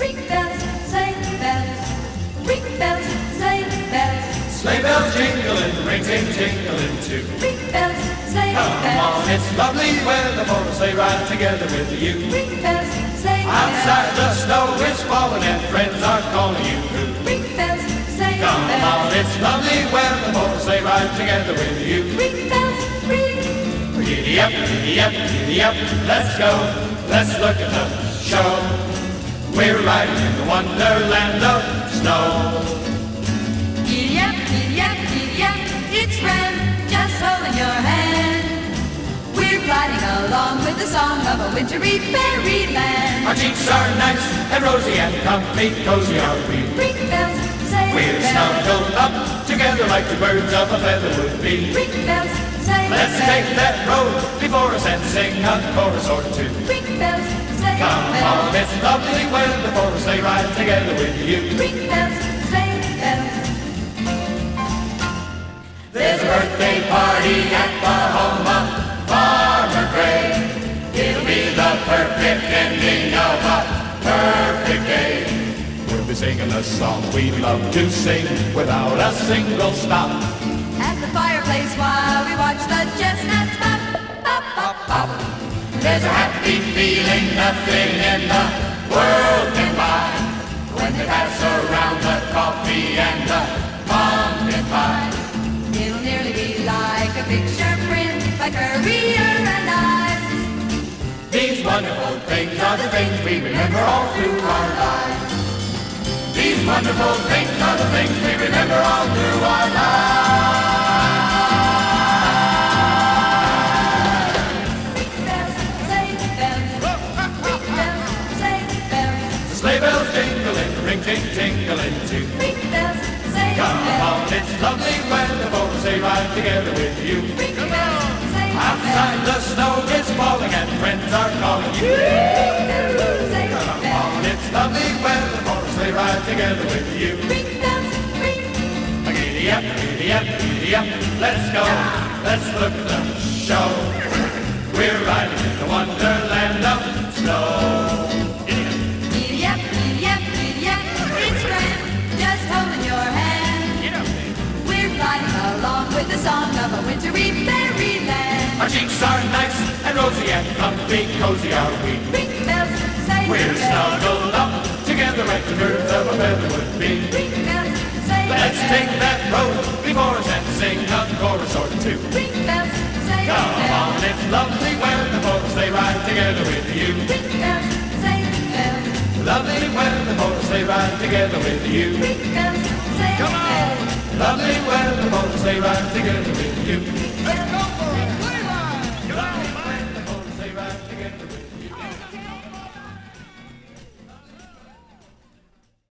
Ring bells, sleigh bells. Ring bells, sleigh bells. Sleigh bells jingling, ring ting tingling too. Ring bells, sleigh Come bells. on, it's lovely weather for a sleigh ride together with you. Ring bells, sleigh bells. Outside the snow is falling and friends are calling you. Ring bells, sleigh Come bells. on, it's lovely weather for a sleigh ride together with you. Ring bells, ring. Giddy up, giddy up, giddy up, let's go. Let's look at the show. We're riding in the wonderland of snow. Giddy up, giddy up, giddy up. It's grand, just holding your hand. We're gliding along with the song of a wintry fairyland. Our cheeks are nice and rosy and comfy, cozy are we. Ring bells, sleigh We're bells. snuggled up together like two birds of a feather would be. Ring bells, sleigh Let's bells. take that road before us and sing a chorus or two. Ring bells, sleigh Come bells. on, it's lovely weather for a sleigh ride together with you. Ring bells, sleigh bells. There's a birthday party at the home of Farmer Gray. It'll be the perfect ending of a perfect day. We'll be singing a song we love to sing without a single stop. At the fireplace while we watch the chestnuts pop, pop, pop, pop. There's a happy feeling nothing in the world can buy when they pass around the coffee and the pumpkin pie. It'll nearly be like a picture print by Currier and Ives. These wonderful things are the things we remember all through our lives. These wonderful things are the things we remember all through our lives. Ring bells, sleigh bells. Ring bells, sleigh bells. Sleigh bells jingling, ring ting tingling too. Ring bells, sleigh Come bells. on, it's lovely weather for a sleigh ride together with you. Ring bells, sleigh Outside bells. the snow is falling and friends are calling you. Ring bells, sleigh Come bells. on, it's lovely weather for a sleigh ride together with you. Ring bells, ring. Giddy up, giddy up, giddy up, let's go. Let's look at the show. We're riding in the wonderland of snow. Giddy up, giddy up, giddy up. It's grand, just holding your hand. We're gliding along with the song of a wintry fairyland. Our cheeks are nice and rosy and comfy, cozy are we. Ring bells, sleigh We're bells. snuggled up together like the birds of a feather would be. Ring bells, sleigh Let's bells. take that road before us and sing a chorus or two. Ring bells, sleigh Come bells. on, it's lovely weather for a sleigh ride together with you. Ring bells, sleigh bells. Lovely weather for a sleigh ride together with you. Ring bells, sleigh Come on. bells. Lovely weather for a sleigh ride together with you.